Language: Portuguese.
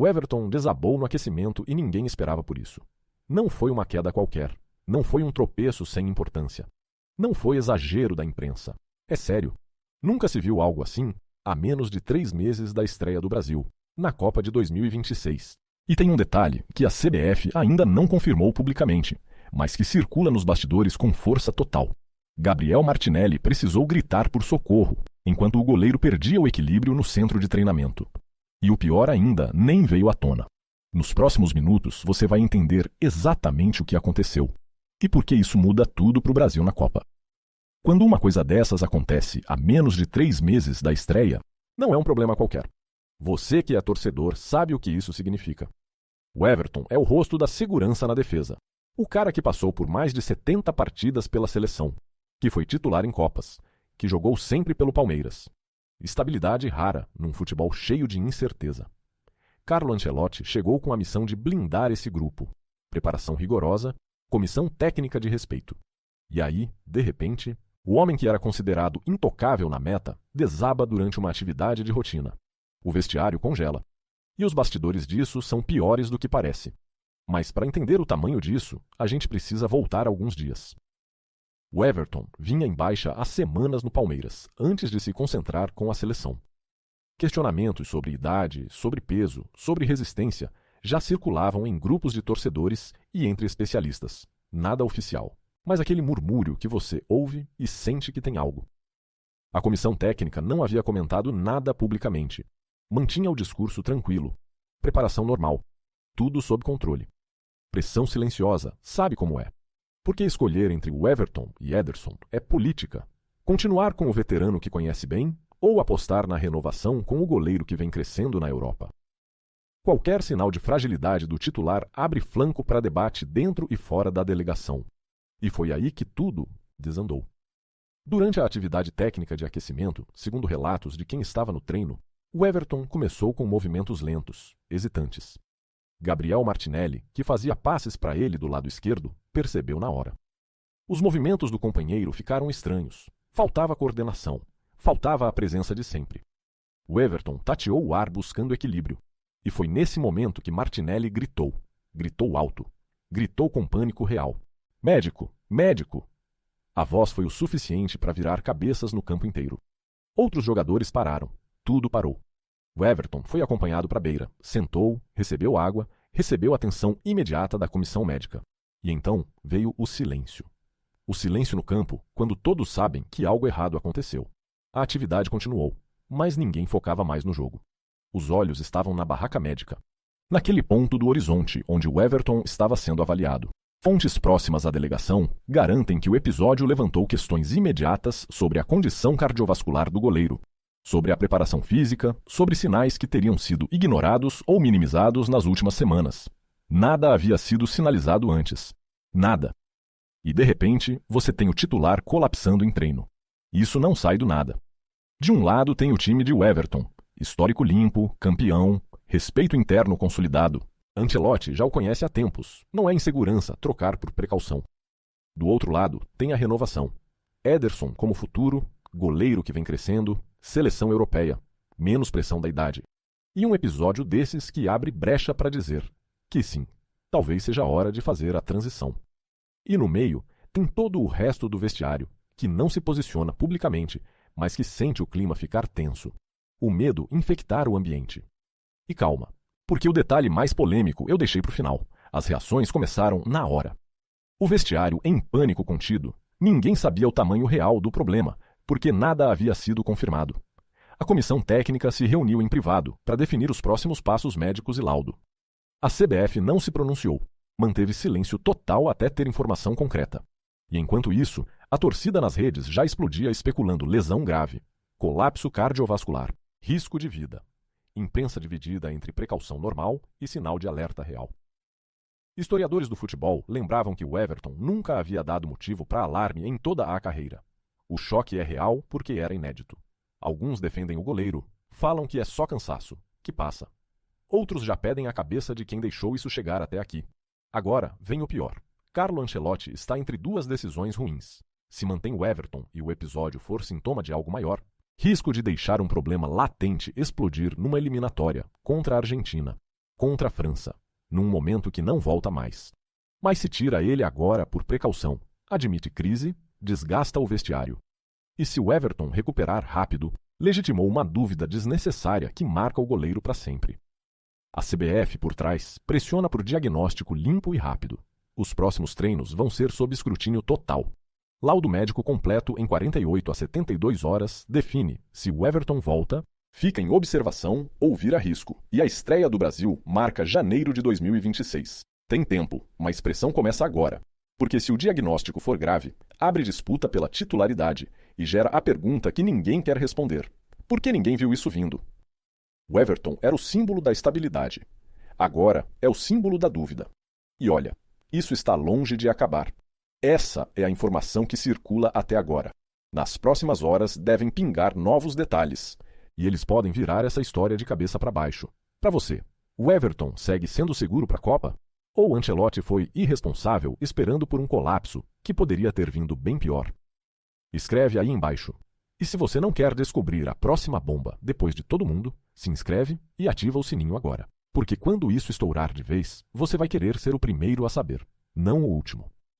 O Everton desabou no aquecimento e ninguém esperava por isso. Não foi uma queda qualquer. Não foi um tropeço sem importância. Não foi exagero da imprensa. É sério. Nunca se viu algo assim há menos de 3 meses da estreia do Brasil, na Copa de 2026. E tem um detalhe que a CBF ainda não confirmou publicamente, mas que circula nos bastidores com força total. Gabriel Martinelli precisou gritar por socorro, enquanto o goleiro perdia o equilíbrio no centro de treinamento. E o pior ainda nem veio à tona. Nos próximos minutos você vai entender exatamente o que aconteceu e por que isso muda tudo para o Brasil na Copa. Quando uma coisa dessas acontece a menos de 3 meses da estreia, não é um problema qualquer. Você que é torcedor sabe o que isso significa. O Everton é o rosto da segurança na defesa. O cara que passou por mais de 70 partidas pela seleção, que foi titular em Copas, que jogou sempre pelo Palmeiras. Estabilidade rara num futebol cheio de incerteza. Carlo Ancelotti chegou com a missão de blindar esse grupo. Preparação rigorosa, comissão técnica de respeito. E aí, de repente, o homem que era considerado intocável na meta desaba durante uma atividade de rotina. O vestiário congela. E os bastidores disso são piores do que parece. Mas para entender o tamanho disso, a gente precisa voltar alguns dias. O Everton vinha em baixa há semanas no Palmeiras, antes de se concentrar com a seleção. Questionamentos sobre idade, sobre peso, sobre resistência já circulavam em grupos de torcedores e entre especialistas. Nada oficial, mas aquele murmúrio que você ouve e sente que tem algo. A comissão técnica não havia comentado nada publicamente. Mantinha o discurso tranquilo. Preparação normal. Tudo sob controle. Pressão silenciosa, sabe como é. Porque escolher entre o Everton e Ederson é política. Continuar com o veterano que conhece bem ou apostar na renovação com o goleiro que vem crescendo na Europa. Qualquer sinal de fragilidade do titular abre flanco para debate dentro e fora da delegação. E foi aí que tudo desandou. Durante a atividade técnica de aquecimento, segundo relatos de quem estava no treino, o Everton começou com movimentos lentos, hesitantes. Gabriel Martinelli, que fazia passes para ele do lado esquerdo, percebeu na hora. Os movimentos do companheiro ficaram estranhos. Faltava coordenação. Faltava a presença de sempre. O Everton tateou o ar buscando equilíbrio. E foi nesse momento que Martinelli gritou. Gritou alto. Gritou com pânico real. Médico! Médico! A voz foi o suficiente para virar cabeças no campo inteiro. Outros jogadores pararam. Tudo parou. O Everton foi acompanhado para a beira, sentou, recebeu água, recebeu atenção imediata da comissão médica. E então veio o silêncio. O silêncio no campo quando todos sabem que algo errado aconteceu. A atividade continuou, mas ninguém focava mais no jogo. Os olhos estavam na barraca médica, naquele ponto do horizonte onde o Everton estava sendo avaliado. Fontes próximas à delegação garantem que o episódio levantou questões imediatas sobre a condição cardiovascular do goleiro, sobre a preparação física, sobre sinais que teriam sido ignorados ou minimizados nas últimas semanas. Nada havia sido sinalizado antes. Nada. E de repente, você tem o titular colapsando em treino. Isso não sai do nada. De um lado tem o time de Everton, histórico limpo, campeão, respeito interno consolidado. Ancelotti já o conhece há tempos. Não é insegurança trocar por precaução. Do outro lado tem a renovação. Ederson como futuro, goleiro que vem crescendo, seleção europeia, menos pressão da idade. E um episódio desses que abre brecha para dizer que sim, talvez seja a hora de fazer a transição. E no meio tem todo o resto do vestiário, que não se posiciona publicamente, mas que sente o clima ficar tenso. O medo infectar o ambiente. E calma, porque o detalhe mais polêmico eu deixei para o final. As reações começaram na hora. O vestiário em pânico contido. Ninguém sabia o tamanho real do problema, porque nada havia sido confirmado. A comissão técnica se reuniu em privado para definir os próximos passos médicos e laudo. A CBF não se pronunciou, manteve silêncio total até ter informação concreta. E enquanto isso, a torcida nas redes já explodia especulando lesão grave, colapso cardiovascular, risco de vida. Imprensa dividida entre precaução normal e sinal de alerta real. Historiadores do futebol lembravam que o Everton nunca havia dado motivo para alarme em toda a carreira. O choque é real porque era inédito. Alguns defendem o goleiro, falam que é só cansaço, que passa. Outros já pedem a cabeça de quem deixou isso chegar até aqui. Agora vem o pior. Carlo Ancelotti está entre duas decisões ruins. Se mantém o Everton e o episódio for sintoma de algo maior, risco de deixar um problema latente explodir numa eliminatória contra a Argentina. contra a França, num momento que não volta mais. Mas se tira ele agora por precaução, admite crise, desgasta o vestiário. E se o Everton recuperar rápido, legitimou uma dúvida desnecessária que marca o goleiro para sempre. A CBF, por trás, pressiona por diagnóstico limpo e rápido. Os próximos treinos vão ser sob escrutínio total. Laudo médico completo em 48 a 72 horas define se o Everton volta, fica em observação ou vira risco. E a estreia do Brasil marca janeiro de 2026. Tem tempo, mas pressão começa agora. Porque se o diagnóstico for grave, abre disputa pela titularidade e gera a pergunta que ninguém quer responder. Por que ninguém viu isso vindo? O Everton era o símbolo da estabilidade. Agora é o símbolo da dúvida. E olha, isso está longe de acabar. Essa é a informação que circula até agora. Nas próximas horas devem pingar novos detalhes. E eles podem virar essa história de cabeça para baixo. Para você, o Everton segue sendo seguro para a Copa? Ou Ancelotti foi irresponsável esperando por um colapso que poderia ter vindo bem pior? Escreve aí embaixo. E se você não quer descobrir a próxima bomba depois de todo mundo, se inscreve e ativa o sininho agora. Porque quando isso estourar de vez, você vai querer ser o primeiro a saber, não o último.